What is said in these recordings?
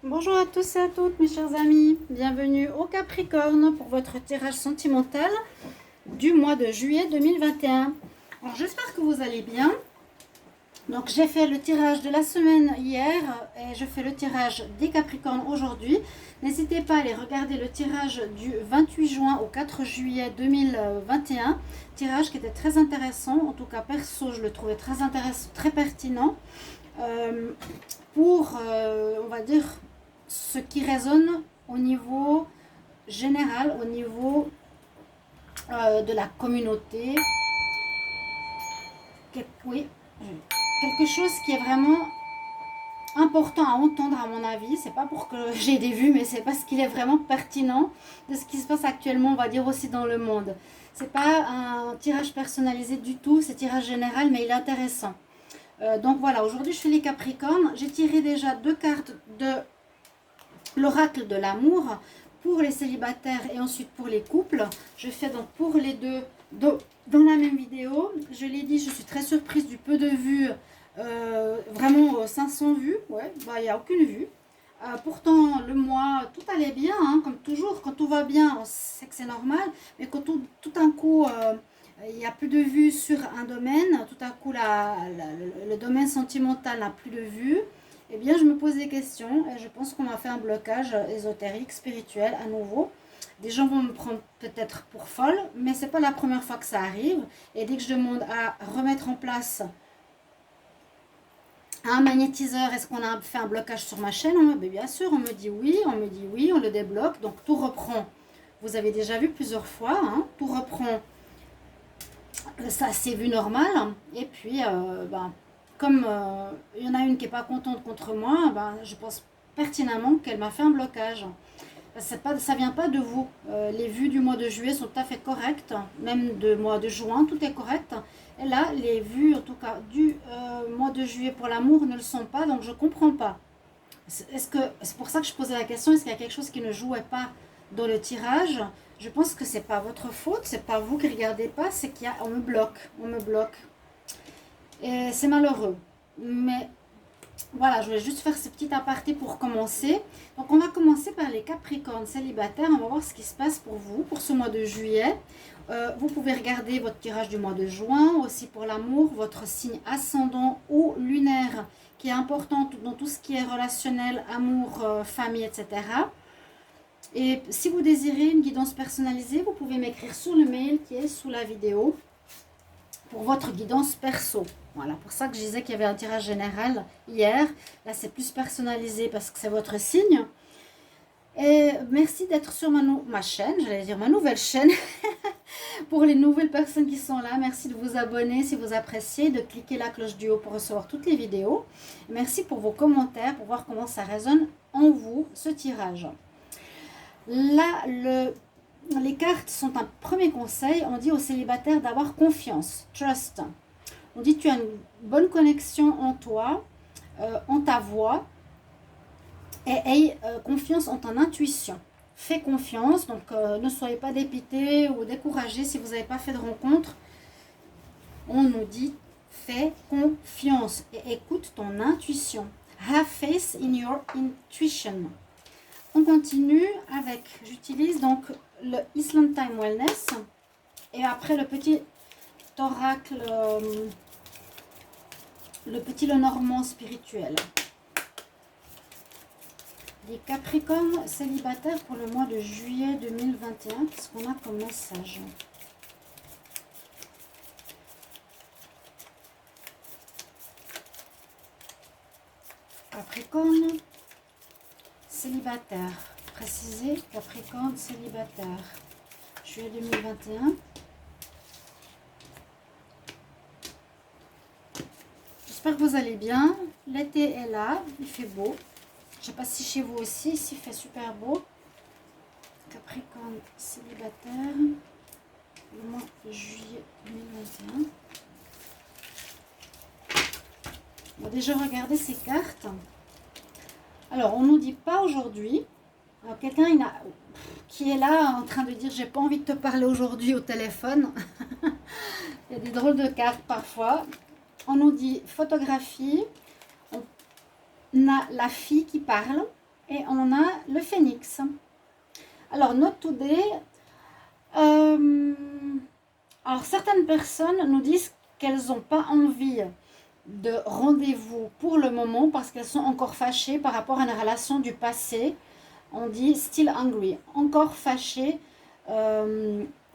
Bonjour à tous et à toutes mes chers amis, bienvenue au Capricorne pour votre tirage sentimental du mois de juillet 2021. Alors j'espère que vous allez bien. Donc j'ai fait le tirage de la semaine hier et je fais le tirage des Capricornes aujourd'hui. N'hésitez pas à aller regarder le tirage du 28 juin au 4 juillet 2021. Tirage qui était très intéressant, en tout cas perso je le trouvais très intéressant, très pertinent. Pour, on va dire, ce qui résonne au niveau général, au niveau de la communauté. Oui, quelque chose qui est vraiment important à entendre à mon avis. C'est pas pour que j'ai des vues, mais c'est parce qu'il est vraiment pertinent de ce qui se passe actuellement, on va dire aussi dans le monde. C'est pas un tirage personnalisé du tout, c'est tirage général, mais il est intéressant. Donc voilà, aujourd'hui je fais les Capricornes. J'ai tiré déjà 2 cartes de l'oracle de l'amour pour les célibataires et ensuite pour les couples. Je fais donc pour les deux dans la même vidéo. Je l'ai dit, je suis très surprise du peu de vues. Vraiment 500 vues, ouais, bah il n'y a aucune vue. Pourtant le mois tout allait bien, hein, comme toujours. Quand tout va bien on sait que c'est normal, mais quand tout d'un coup il n'y a plus de vues sur un domaine, tout à coup le domaine sentimental n'a plus de vues, eh bien je me pose des questions et je pense qu'on m'a fait un blocage ésotérique, spirituel à nouveau. Des gens vont me prendre peut-être pour folle, mais c'est pas la première fois que ça arrive. Et dès que je demande à remettre en place un magnétiseur, est-ce qu'on a fait un blocage sur ma chaîne? Bien sûr, on me dit oui, on le débloque, donc tout reprend. Vous avez déjà vu plusieurs fois, hein, tout reprend. Ça c'est vu normal. Et puis, comme il y en a une qui n'est pas contente contre moi, je pense pertinemment qu'elle m'a fait un blocage. Ça vient pas de vous. Les vues du mois de juillet sont tout à fait correctes, même du mois de juin, tout est correct. Et là, les vues, en tout cas, du mois de juillet pour l'amour ne le sont pas, donc je comprends pas. C'est pour ça que je posais la question, est-ce qu'il y a quelque chose qui ne jouait pas dans le tirage? Je pense que c'est pas votre faute, c'est pas vous qui regardez pas, c'est qu'on me bloque. Et c'est malheureux. Mais voilà, je voulais juste faire ce petit aparté pour commencer. Donc on va commencer par les Capricornes célibataires. On va voir ce qui se passe pour vous, pour ce mois de juillet. Vous pouvez regarder votre tirage du mois de juin, aussi pour l'amour, votre signe ascendant ou lunaire, qui est important dans tout ce qui est relationnel, amour, famille, etc. Et si vous désirez une guidance personnalisée, vous pouvez m'écrire sur le mail qui est sous la vidéo pour votre guidance perso. Voilà, pour ça que je disais qu'il y avait un tirage général hier. Là, c'est plus personnalisé parce que c'est votre signe. Et merci d'être sur ma chaîne, j'allais dire ma nouvelle chaîne. Pour les nouvelles personnes qui sont là, merci de vous abonner si vous appréciez, de cliquer la cloche du haut pour recevoir toutes les vidéos. Merci pour vos commentaires, pour voir comment ça résonne en vous, ce tirage. Là, les cartes sont un premier conseil. On dit aux célibataires d'avoir confiance, trust. On dit tu as une bonne connexion en toi, en ta voix, et aie confiance en ton intuition. Fais confiance, donc ne soyez pas dépité ou découragé si vous n'avez pas fait de rencontre. On nous dit fais confiance et écoute ton intuition. Have faith in your intuition. On continue avec, j'utilise donc le Island Time Wellness et après le petit oracle, le petit Lenormand spirituel. Les Capricornes célibataires pour le mois de juillet 2021, qu'est-ce qu'on a comme message? Capricorne célibataire, précisez Capricorne célibataire, juillet 2021. J'espère que vous allez bien. L'été est là, il fait beau. Je ne sais pas si chez vous aussi, ici il fait super beau. Capricorne célibataire, le mois de juillet 2021. On va déjà regarder ces cartes. Alors, on ne nous dit pas aujourd'hui. Quelqu'un qui est là en train de dire j'ai pas envie de te parler aujourd'hui au téléphone. Il y a des drôles de cartes parfois. On nous dit photographie. On a la fille qui parle et on a le phénix. Alors, note today. Alors, certaines personnes nous disent qu'elles n'ont pas envie de rendez-vous pour le moment parce qu'elles sont encore fâchées par rapport à une relation du passé. On dit still angry, encore fâchées.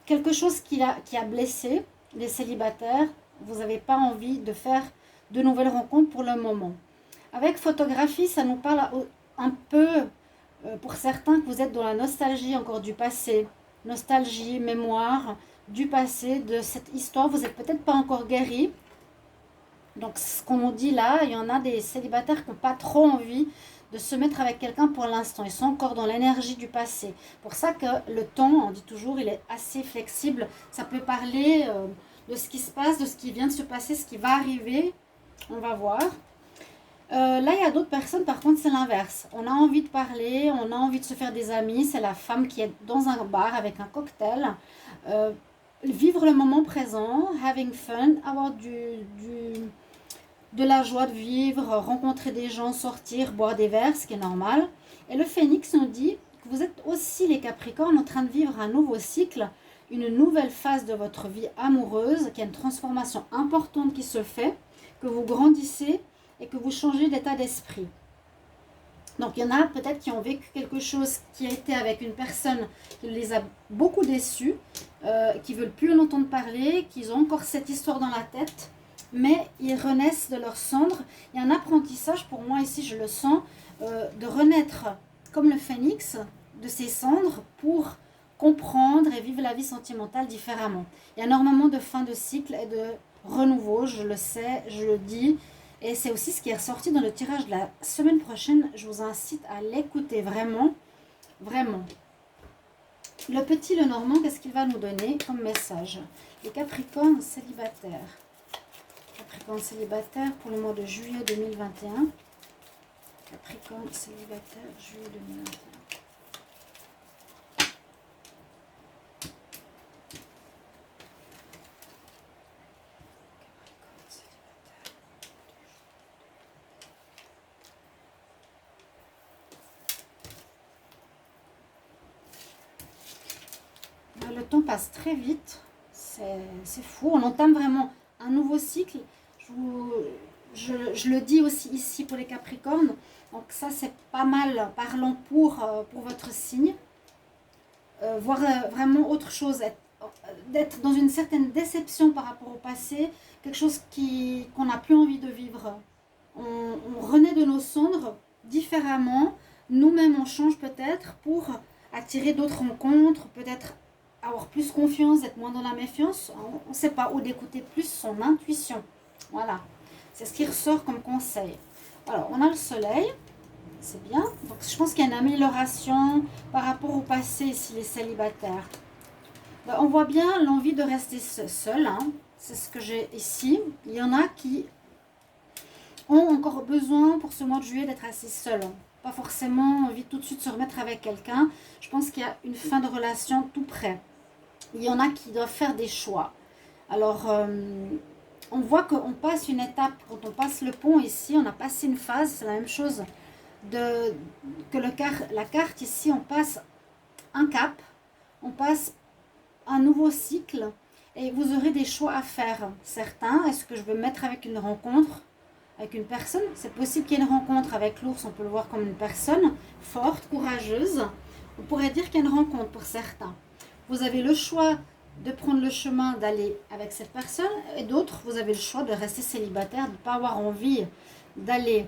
Quelque chose qui a blessé les célibataires. Vous n'avez pas envie de faire de nouvelles rencontres pour le moment. Avec photographie, ça nous parle un peu, pour certains, que vous êtes dans la nostalgie encore du passé. Nostalgie, mémoire du passé, de cette histoire. Vous n'êtes peut-être pas encore guéri. Donc, ce qu'on nous dit là, il y en a des célibataires qui n'ont pas trop envie de se mettre avec quelqu'un pour l'instant. Ils sont encore dans l'énergie du passé. Pour ça que le temps, on dit toujours, il est assez flexible. Ça peut parler de ce qui se passe, de ce qui vient de se passer, ce qui va arriver. On va voir. Là, il y a d'autres personnes, par contre, c'est l'inverse. On a envie de parler, on a envie de se faire des amis. C'est la femme qui est dans un bar avec un cocktail. Vivre le moment présent, having fun, avoir de la joie de vivre, rencontrer des gens, sortir, boire des verres, ce qui est normal. Et le phénix nous dit que vous êtes aussi les Capricornes en train de vivre un nouveau cycle, une nouvelle phase de votre vie amoureuse, qu'il y a une transformation importante qui se fait, que vous grandissez et que vous changez d'état d'esprit. Donc il y en a peut-être qui ont vécu quelque chose qui a été avec une personne qui les a beaucoup déçus, qui ne veulent plus en entendre parler, qui ont encore cette histoire dans la tête, mais ils renaissent de leur cendre. Il y a un apprentissage, pour moi ici je le sens, de renaître comme le phénix de ses cendres pour comprendre et vivre la vie sentimentale différemment. Il y a énormément de fin de cycle et de renouveau, je le sais, je le dis. Et c'est aussi ce qui est ressorti dans le tirage de la semaine prochaine. Je vous incite à l'écouter vraiment, vraiment. Le petit Lenormand, qu'est-ce qu'il va nous donner comme message? Les Capricornes célibataires. Capricorne célibataire pour le mois de juillet 2021. Capricorne célibataire, juillet 2021. Le temps passe très vite, c'est fou, on entame vraiment un nouveau cycle. Je le dis aussi ici pour les Capricornes, donc ça c'est pas mal parlant pour votre signe. Voir vraiment autre chose, d'être dans une certaine déception par rapport au passé, quelque chose qu'on n'a plus envie de vivre. On renaît de nos cendres différemment, nous-mêmes on change peut-être pour attirer d'autres rencontres, peut-être avoir plus confiance, être moins dans la méfiance. On ne sait pas, où d'écouter plus son intuition. Voilà, c'est ce qui ressort comme conseil. Alors, on a le soleil, c'est bien. Donc, je pense qu'il y a une amélioration par rapport au passé ici, les célibataires. Ben, on voit bien l'envie de rester seul, hein. C'est ce que j'ai ici. Il y en a qui ont encore besoin pour ce mois de juillet d'être assez seuls. Pas forcément envie tout de suite de se remettre avec quelqu'un. Je pense qu'il y a une fin de relation tout près. Il y en a qui doivent faire des choix. Alors, on voit qu'on passe une étape. Quand on passe le pont ici, on a passé une phase. C'est la même chose que la carte ici. On passe un cap. On passe un nouveau cycle. Et vous aurez des choix à faire. Certains, est-ce que je veux me mettre avec une rencontre, avec une personne? C'est possible qu'il y ait une rencontre avec l'ours. On peut le voir comme une personne forte, courageuse. On pourrait dire qu'il y a une rencontre pour certains. Vous avez le choix de prendre le chemin d'aller avec cette personne, et d'autres, vous avez le choix de rester célibataire, de ne pas avoir envie d'aller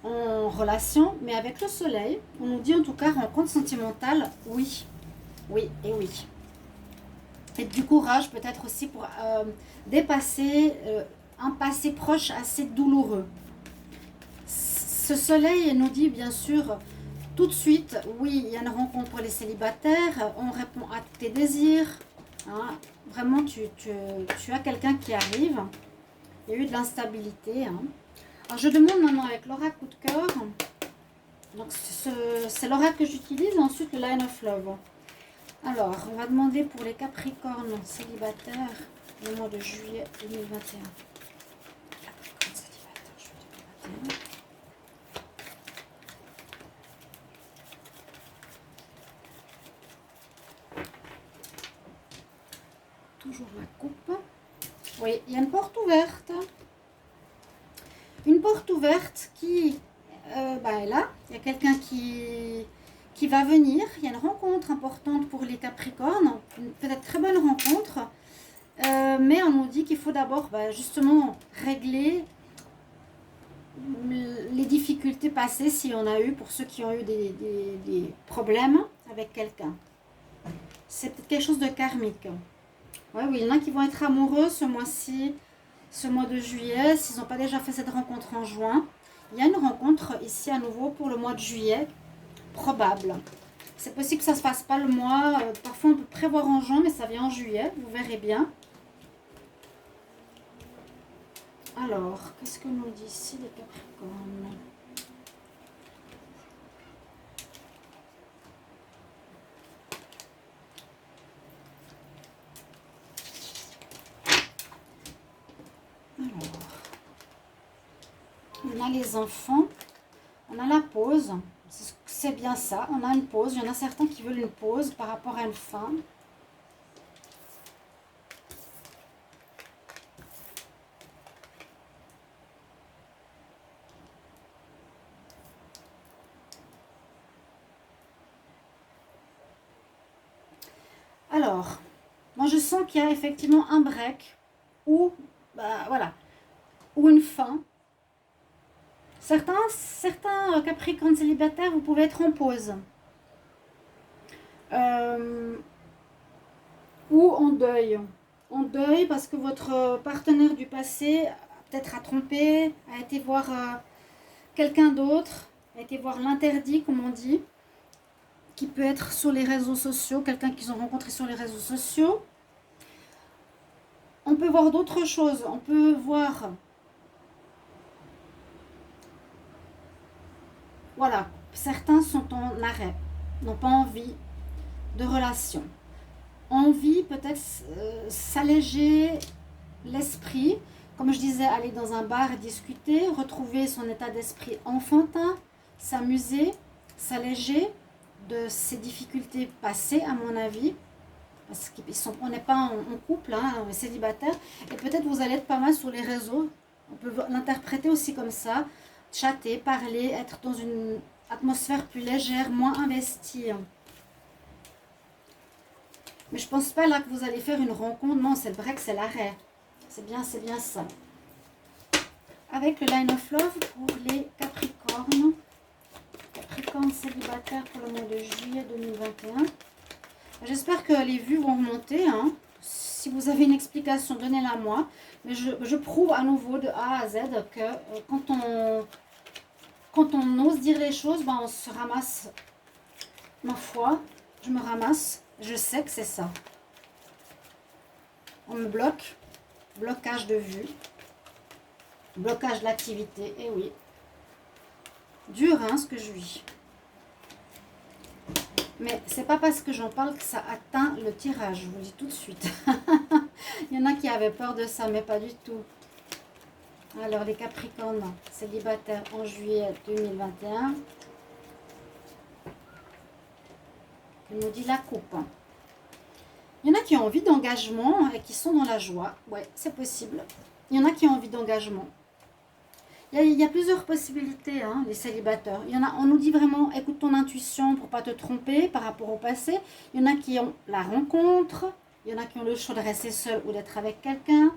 en relation. Mais avec le soleil, on nous dit en tout cas rencontre sentimentale, oui, oui et oui. Faites du courage peut-être aussi pour dépasser un passé proche assez douloureux. Ce soleil nous dit bien sûr tout de suite, oui, il y a une rencontre pour les célibataires, on répond à tes désirs. Hein. Vraiment, tu as quelqu'un qui arrive. Il y a eu de l'instabilité. Hein. Alors, je demande maintenant avec l'aura coup de cœur. Donc, c'est l'aura que j'utilise. Et ensuite, le Line of Love. Alors, on va demander pour les Capricornes célibataires le mois de juillet 2021. Capricorne célibataire, juillet 2021. toujours la coupe. Oui, il y a une porte ouverte. Une porte ouverte qui est là. Il y a quelqu'un qui va venir. Il y a une rencontre importante pour les Capricornes. Peut-être très bonne rencontre. Mais on nous dit qu'il faut d'abord justement régler les difficultés passées, si on a eu, pour ceux qui ont eu des problèmes avec quelqu'un. C'est peut-être quelque chose de karmique. Ouais, oui, il y en a qui vont être amoureux ce mois-ci, ce mois de juillet, s'ils n'ont pas déjà fait cette rencontre en juin. Il y a une rencontre ici à nouveau pour le mois de juillet, probable. C'est possible que ça ne se fasse pas le mois, parfois on peut prévoir en juin, mais ça vient en juillet, vous verrez bien. Alors, qu'est-ce que nous dit ici les Capricornes? Alors, on a les enfants, on a la pause, c'est bien ça, on a une pause. Il y en a certains qui veulent une pause par rapport à une femme. Alors, moi je sens qu'il y a effectivement un break ou voilà, ou une fin. Certains Capricornes célibataires, vous pouvez être en pause. Ou en deuil. En deuil parce que votre partenaire du passé peut-être a trompé, a été voir quelqu'un d'autre, a été voir l'interdit, comme on dit, qui peut être sur les réseaux sociaux, quelqu'un qu'ils ont rencontré sur les réseaux sociaux. On peut voir d'autres choses. On peut voir... Voilà, certains sont en arrêt, n'ont pas envie de relation. Envie peut-être s'alléger l'esprit. Comme je disais, aller dans un bar et discuter, retrouver son état d'esprit enfantin, s'amuser, s'alléger de ses difficultés passées, à mon avis. Parce qu'on n'est pas en couple, hein, on est célibataire. Et peut-être vous allez être pas mal sur les réseaux. On peut l'interpréter aussi comme ça. Chatter, parler, être dans une atmosphère plus légère, moins investie. Mais je pense pas là que vous allez faire une rencontre. Non, c'est le break, c'est l'arrêt. C'est bien ça. Avec le Line of Love pour les Capricornes. Capricorne célibataire pour le mois de juillet 2021. J'espère que les vues vont remonter. Hein. Si vous avez une explication, donnez-la moi. Mais je prouve à nouveau de A à Z que quand on ose dire les choses, on se ramasse. Ma foi, je me ramasse. Je sais que c'est ça. On me bloque. Blocage de vue. Blocage de l'activité. Et oui. Dur, hein, ce que je vis. Mais c'est pas parce que j'en parle que ça atteint le tirage. Je vous le dis tout de suite. Il y en a qui avaient peur de ça, mais pas du tout. Alors, les Capricornes célibataires en juillet 2021. Il nous dit la coupe. Il y en a qui ont envie d'engagement et qui sont dans la joie. Ouais, c'est possible. Il y en a qui ont envie d'engagement. Il y a plusieurs possibilités, hein, les célibataires. Il y en a, on nous dit vraiment, écoute ton intuition pour ne pas te tromper par rapport au passé. Il y en a qui ont la rencontre. Il y en a qui ont le choix de rester seul ou d'être avec quelqu'un.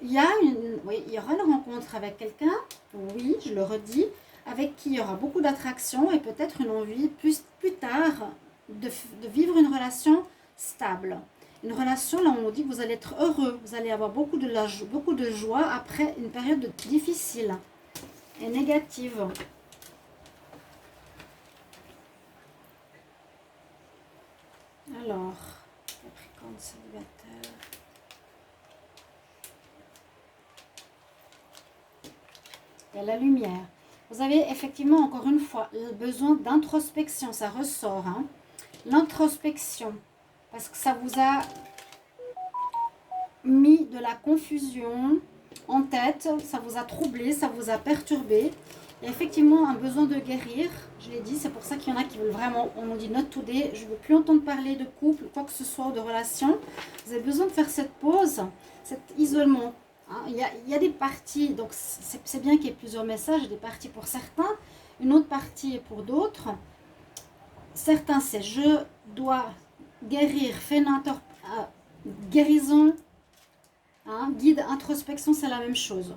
Il y aura une rencontre avec quelqu'un, oui, je le redis, avec qui il y aura beaucoup d'attraction et peut-être une envie plus tard de vivre une relation stable. Une relation, là on nous dit que vous allez être heureux, vous allez avoir beaucoup de joie après une période difficile et négative. Alors, Capricorne célibataire. Il y a la lumière. Vous avez effectivement, encore une fois, besoin d'introspection. Ça ressort. Hein. L'introspection. Parce que ça vous a mis de la confusion en tête. Ça vous a troublé, ça vous a perturbé. Il y a effectivement un besoin de guérir, je l'ai dit, c'est pour ça qu'il y en a qui veulent vraiment, on nous dit not today, je ne veux plus entendre parler de couple, quoi que ce soit, ou de relation. Vous avez besoin de faire cette pause, cet isolement. Hein. Il y a des parties, donc c'est bien qu'il y ait plusieurs messages, des parties pour certains, une autre partie est pour d'autres. Certains, c'est je dois guérir, guérison, hein, guide, introspection, c'est la même chose.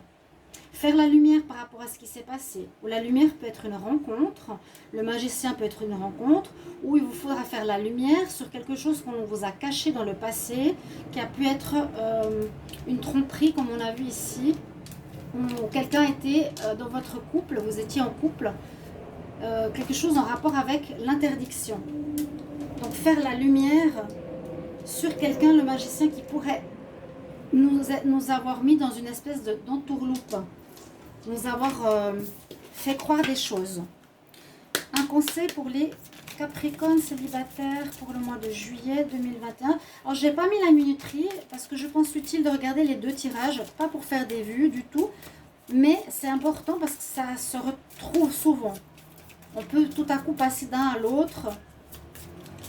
Faire la lumière par rapport à ce qui s'est passé. Ou la lumière peut être une rencontre, le magicien peut être une rencontre, ou il vous faudra faire la lumière sur quelque chose qu'on vous a caché dans le passé, qui a pu être une tromperie, comme on a vu ici, où quelqu'un était dans votre couple, vous étiez en couple, quelque chose en rapport avec l'interdiction. Donc faire la lumière sur quelqu'un, le magicien, qui pourrait nous avoir mis dans une espèce d'entourloupe, nous avoir fait croire des choses. Un conseil pour les Capricornes célibataires pour le mois de juillet 2021. Alors, je n'ai pas mis la minuterie parce que je pense utile de regarder les deux tirages, pas pour faire des vues du tout, mais c'est important parce que ça se retrouve souvent. On peut tout à coup passer d'un à l'autre.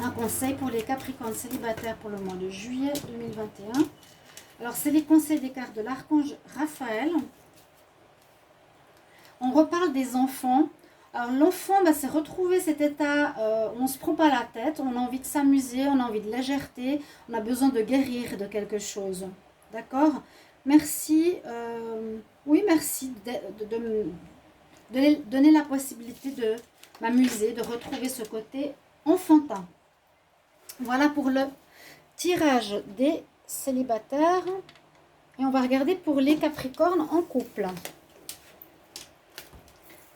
Un conseil pour les Capricornes célibataires pour le mois de juillet 2021. Alors, c'est les conseils des cartes de l'archange Raphaël. On reparle des enfants. Alors, l'enfant, c'est retrouver cet état où on ne se prend pas la tête, on a envie de s'amuser, on a envie de légèreté, on a besoin de guérir de quelque chose. D'accord? Merci. Oui, merci de me donner la possibilité de m'amuser, de retrouver ce côté enfantin. Voilà pour le tirage des célibataires. Et on va regarder pour les Capricornes en couple.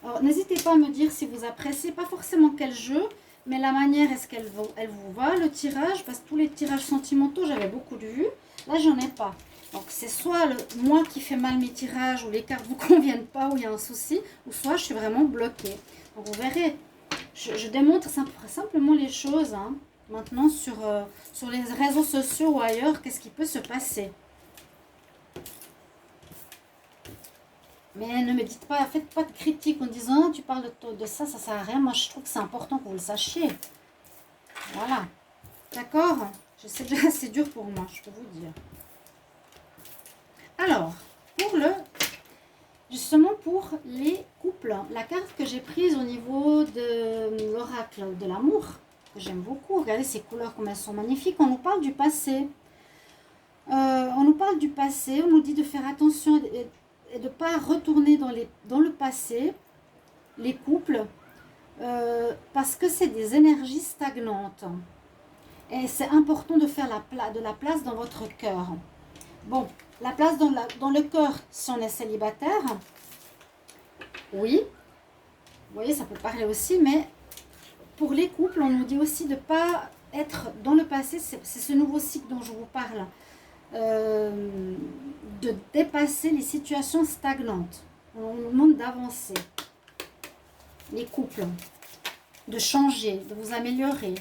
Alors, n'hésitez pas à me dire si vous appréciez, pas forcément quel jeu, mais la manière, est-ce qu'elle vous va, le tirage, parce que tous les tirages sentimentaux, j'avais beaucoup de vues. Là, j'en ai pas. Donc, c'est soit moi qui fais mal mes tirages, ou les cartes ne vous conviennent pas, ou il y a un souci, ou soit je suis vraiment bloquée. Donc, vous verrez, je démontre simplement les choses, hein, maintenant, sur les réseaux sociaux ou ailleurs, qu'est-ce qui peut se passer. Mais ne me dites pas, faites pas de critique en disant ah, tu parles de ça, ça sert à rien. Moi, je trouve que c'est important que vous le sachiez. Voilà. D'accord? Je sais déjà, c'est dur pour moi, je peux vous dire. Alors, justement pour les couples, la carte que j'ai prise au niveau de l'oracle de l'amour, que j'aime beaucoup, regardez ces couleurs comme elles sont magnifiques, on nous parle du passé. On nous parle du passé, on nous dit de faire attention et de ne pas retourner dans le passé, les couples, parce que c'est des énergies stagnantes. Et c'est important de faire de la place dans votre cœur. Bon, la place dans le cœur, si on est célibataire, oui, vous voyez, ça peut parler aussi, mais pour les couples, on nous dit aussi de ne pas être dans le passé, c'est ce nouveau cycle dont je vous parle. De dépasser les situations stagnantes. On nous demande d'avancer. Les couples, de changer, de vous améliorer.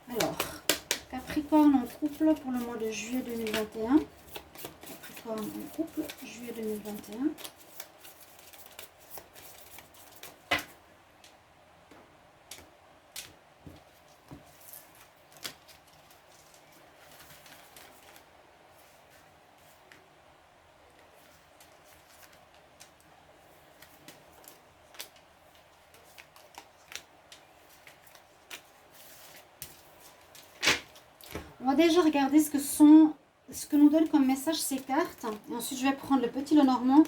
Alors, Capricorne en couple pour le mois de juillet 2021. Capricorne en couple, juillet 2021. On va déjà regarder ce que nous donnent comme message ces cartes. Et ensuite, je vais prendre le petit Lenormand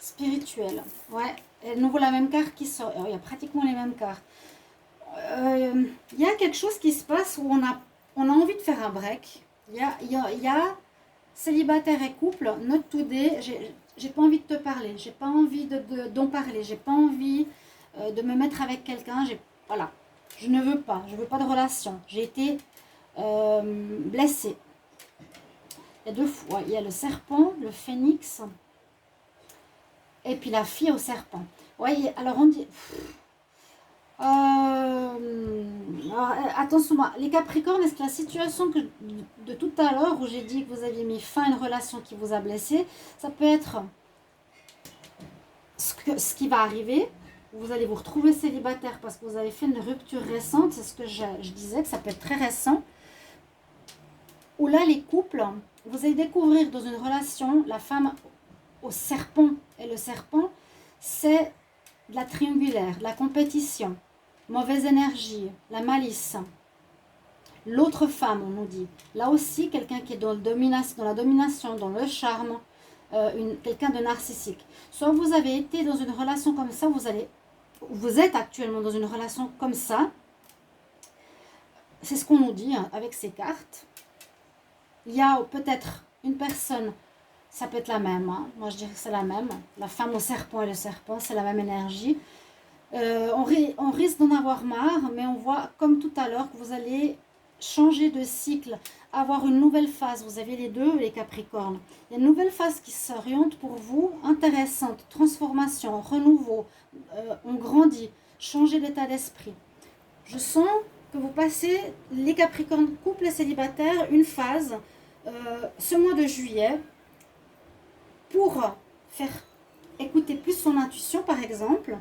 spirituel. Ouais, et de nouveau la même carte qui sort. Alors, il y a pratiquement les mêmes cartes. Il y a quelque chose qui se passe où on a envie de faire un break. Il y a célibataire et couple, not today. J'ai pas envie de te parler. J'ai pas envie d'en parler. J'ai pas envie de me mettre avec quelqu'un. Voilà. Je ne veux pas. Je veux pas de relation. J'ai été blessée. Il y a deux fois. Il y a le serpent, le phénix. Et puis la fille au serpent. Oui, alors on dit... alors, attention, les Capricornes, est-ce que la situation de tout à l'heure où j'ai dit que vous aviez mis fin à une relation qui vous a blessé, ça peut être ce qui va arriver, vous allez vous retrouver célibataire parce que vous avez fait une rupture récente, c'est ce que je disais, que ça peut être très récent, où là, les couples, vous allez découvrir dans une relation, la femme au serpent, et le serpent, c'est de la triangulaire, de la compétition, mauvaise énergie, la malice. L'autre femme, on nous dit, là aussi, quelqu'un qui est dans la domination, dans le charme, quelqu'un de narcissique. Soit vous avez été dans une relation comme ça, vous êtes actuellement dans une relation comme ça. C'est ce qu'on nous dit avec ces cartes. Il y a peut-être une personne, ça peut être la même, hein. Moi je dirais que c'est la même. La femme au serpent et le serpent, c'est la même énergie. On risque d'en avoir marre, mais on voit comme tout à l'heure que vous allez changer de cycle, avoir une nouvelle phase. Vous avez les deux, les Capricornes. Il y a une nouvelle phase qui s'oriente pour vous, intéressante, transformation, renouveau, on grandit, changer d'état d'esprit. Je sens que vous passez, les Capricornes, couple et célibataires, une phase, ce mois de juillet, pour faire écouter plus son intuition, par exemple,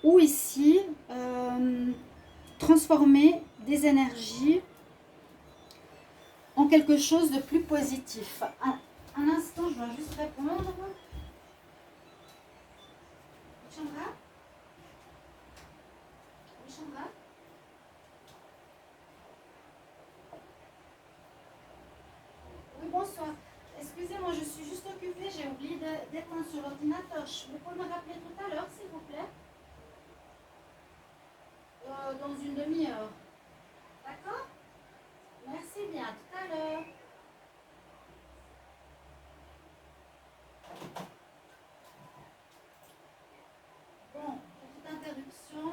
ou ici, transformer des énergies en quelque chose de plus positif. Un instant, je dois juste répondre. Chandra? Oui, Chandra? Oui, bonsoir. Excusez-moi, je suis juste occupée, j'ai oublié d'éteindre sur l'ordinateur. Vous pouvez me rappeler tout à l'heure, s'il vous plaît? Dans une demi-heure. D'accord? Merci bien, à tout à l'heure. Bon, petite interruption.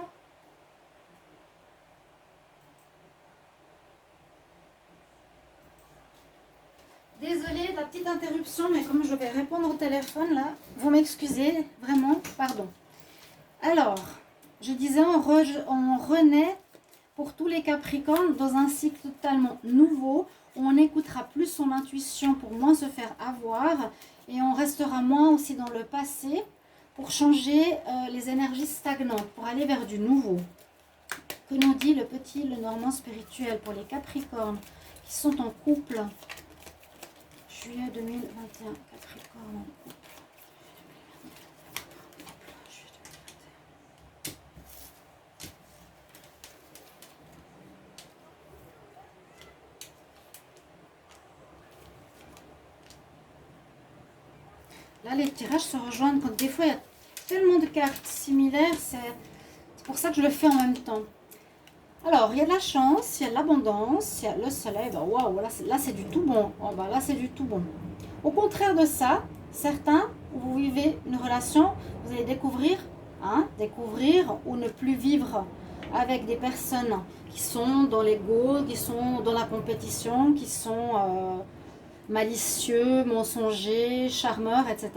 Désolée de la petite interruption, mais comme je vais répondre au téléphone là, vous m'excusez, vraiment, pardon. Alors, je disais, on renaît pour tous les Capricornes dans un cycle totalement nouveau, où on écoutera plus son intuition pour moins se faire avoir, et on restera moins aussi dans le passé pour changer les énergies stagnantes, pour aller vers du nouveau. Que nous dit le petit Lenormand spirituel pour les Capricornes qui sont en couple? Juillet 2021, Capricorne en couple. Là, les tirages se rejoignent quand des fois il y a tellement de cartes similaires, c'est pour ça que je le fais en même temps. Alors, il y a de la chance, il y a de l'abondance, il y a le soleil. Ben, waouh, là c'est du tout bon. Oh, ben, là c'est du tout bon. Au contraire de ça, certains, vous vivez une relation, vous allez découvrir ou ne plus vivre avec des personnes qui sont dans l'ego, qui sont dans la compétition, qui sont malicieux, mensongers, charmeurs, etc.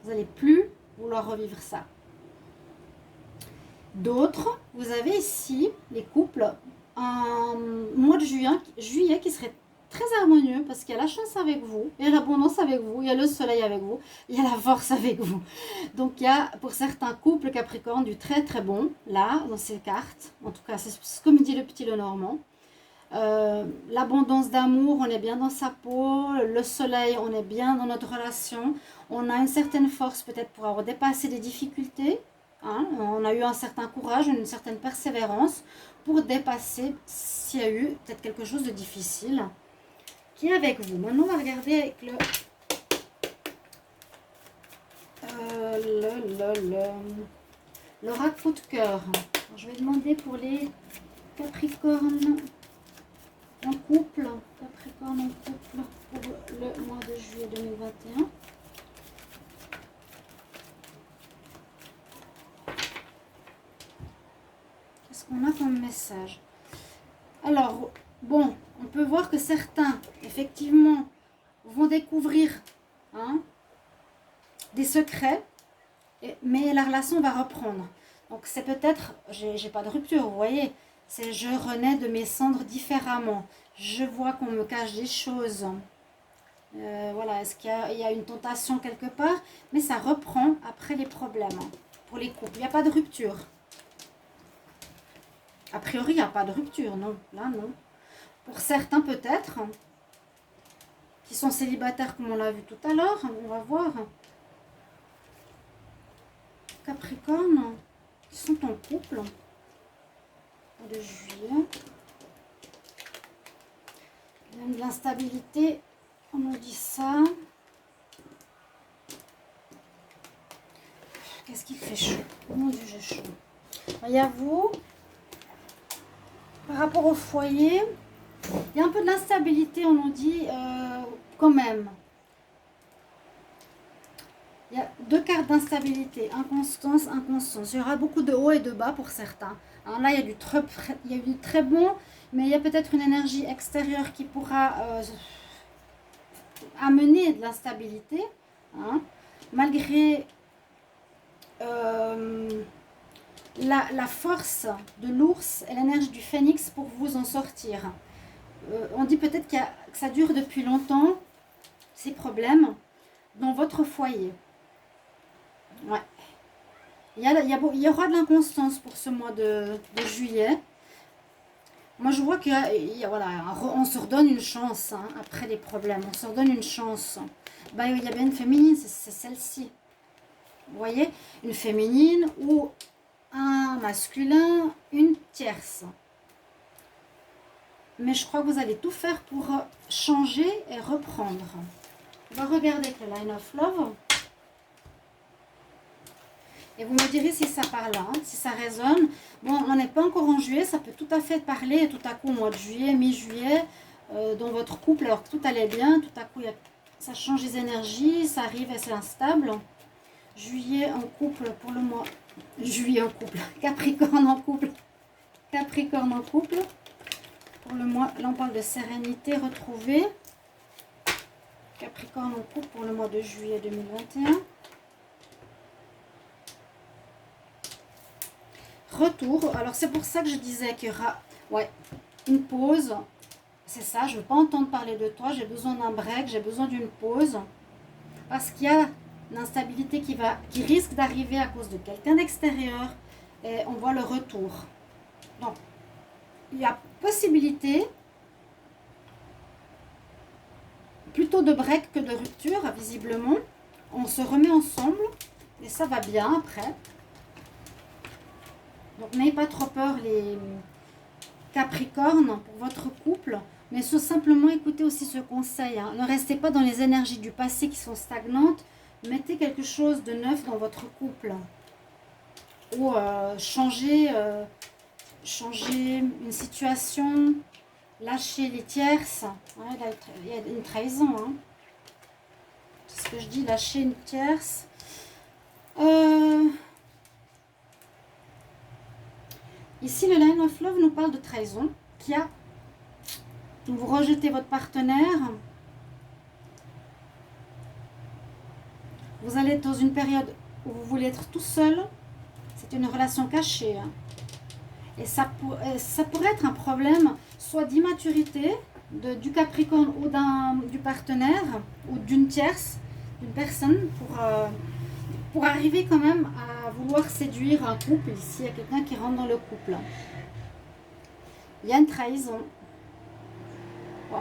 Vous n'allez plus vouloir revivre ça. D'autres, vous avez ici les couples un mois de juillet qui serait très harmonieux parce qu'il y a la chance avec vous, il y a l'abondance avec vous, il y a le soleil avec vous, il y a la force avec vous. Donc il y a pour certains couples Capricorne du très très bon là dans ces cartes. En tout cas, c'est ce que me dit le petit Lenormand. L'abondance d'amour, on est bien dans sa peau, le soleil, on est bien dans notre relation, on a une certaine force peut-être pour avoir dépassé des difficultés, hein, on a eu un certain courage, une certaine persévérance pour dépasser s'il y a eu peut-être quelque chose de difficile qui est avec vous. Maintenant, on va regarder avec l'oracle coup de cœur. Je vais demander pour les Capricornes en couple, Capricorne en couple pour le mois de juillet 2021. Qu'est-ce qu'on a comme message? Alors, bon, on peut voir que certains, effectivement, vont découvrir des secrets, mais la relation va reprendre. Donc, c'est peut-être, j'ai pas de rupture, vous voyez, c'est je renais de mes cendres différemment. Je vois qu'on me cache des choses. Voilà, est-ce qu'il y a une tentation quelque part? Mais ça reprend après les problèmes. pour les couples. Il n'y a pas de rupture. A priori, il n'y a pas de rupture, non. Là, non. Pour certains, peut-être, qui sont célibataires, comme on l'a vu tout à l'heure, on va voir. Capricorne, qui sont en couple. De juillet. Même de l'instabilité, on nous dit ça. Qu'est-ce qui fait chaud? Mon Dieu, j'ai chaud. Il y a vous, par rapport au foyer, il y a un peu de l'instabilité, on nous dit, quand même. Il y a deux cartes d'instabilité, inconstance, inconstance. Il y aura beaucoup de hauts et de bas pour certains. Alors là, il y a du très bon, mais il y a peut-être une énergie extérieure qui pourra amener de l'instabilité, hein, malgré la force de l'ours et l'énergie du phénix pour vous en sortir. On dit peut-être que ça dure depuis longtemps, ces problèmes, dans votre foyer. Ouais. Il y aura de l'inconstance pour ce mois de juillet. Moi, je vois voilà, on se redonne une chance, hein, après les problèmes. On se redonne une chance. Bah, il y a bien une féminine, c'est celle-ci. Vous voyez? Une féminine ou un masculin, une tierce. Mais je crois que vous allez tout faire pour changer et reprendre. On va regarder avec le Line of Love. Et vous me direz si ça parle, hein, si ça résonne. Bon, on n'est pas encore en juillet, ça peut tout à fait parler tout à coup au mois de juillet, mi-juillet, dans votre couple, alors que tout allait bien, tout à coup ça change les énergies, ça arrive et c'est instable. Juillet en couple pour le mois. Juillet en couple. Capricorne en couple. Capricorne en couple. Pour le mois, là on parle de sérénité retrouvée. Capricorne en couple pour le mois de juillet 2021. Retour. Alors c'est pour ça que je disais qu'il y aura une pause. C'est ça, je ne veux pas entendre parler de toi. J'ai besoin d'un break, j'ai besoin d'une pause. Parce qu'il y a une instabilité qui risque d'arriver à cause de quelqu'un d'extérieur. Et on voit le retour. Donc, il y a possibilité plutôt de break que de rupture, visiblement. On se remet ensemble et ça va bien après. Donc n'ayez pas trop peur les Capricornes pour votre couple, mais simplement écoutez aussi ce conseil, hein. Ne restez pas dans les énergies du passé qui sont stagnantes, mettez quelque chose de neuf dans votre couple. Ou changez une situation, lâchez les tierces. Ouais, là, il y a une trahison, hein. C'est ce que je dis, lâcher une tierce. Ici, le Line of Love nous parle de trahison. Vous rejetez votre partenaire. Vous allez être dans une période où vous voulez être tout seul. C'est une relation cachée, hein. Et ça pourrait être un problème, soit d'immaturité du Capricorne ou du partenaire, ou d'une tierce, d'une personne, pour arriver quand même à vouloir séduire un couple. Ici, il y a quelqu'un qui rentre dans le couple. Il y a une trahison. Bon,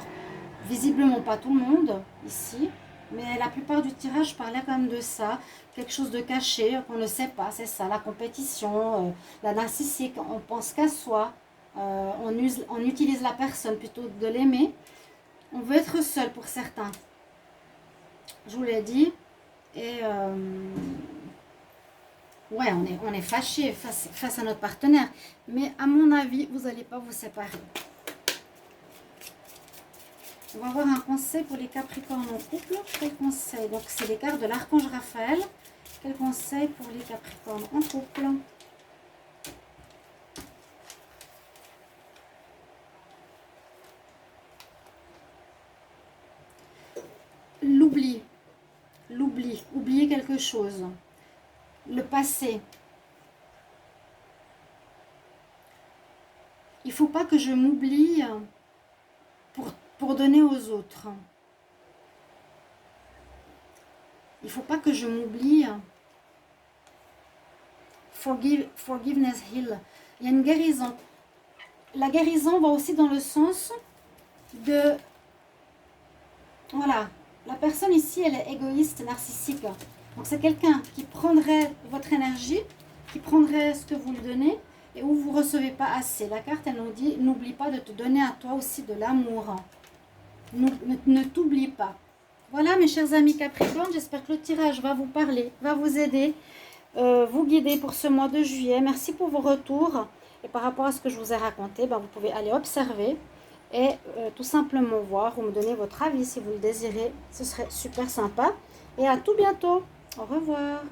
visiblement pas tout le monde ici, mais la plupart du tirage parlait quand même de ça. Quelque chose de caché, qu'on ne sait pas, c'est ça, la compétition, la narcissique, on pense qu'à soi, on utilise la personne plutôt que de l'aimer. On veut être seul pour certains, je vous l'ai dit, et ouais, on est fâché face à notre partenaire, mais à mon avis, vous n'allez pas vous séparer. On va avoir un conseil pour les Capricornes en couple. Quel conseil? Donc, c'est les cartes de l'archange Raphaël. Quel conseil pour les Capricornes en couple? L'oubli. Oublier quelque chose. Le passé. Il ne faut pas que je m'oublie pour donner aux autres. Il ne faut pas que je m'oublie forgiveness heal. Il y a une guérison. La guérison va aussi dans le sens de... Voilà, la personne ici, elle est égoïste, narcissique. Donc c'est quelqu'un qui prendrait votre énergie, qui prendrait ce que vous lui donnez et où vous ne recevez pas assez. La carte, elle nous dit, n'oublie pas de te donner à toi aussi de l'amour. Ne t'oublie pas. Voilà mes chers amis Capricorne, j'espère que le tirage va vous parler, va vous aider, vous guider pour ce mois de juillet. Merci pour vos retours. Et par rapport à ce que je vous ai raconté, vous pouvez aller observer et tout simplement voir ou me donner votre avis si vous le désirez. Ce serait super sympa. Et à tout bientôt. Au revoir.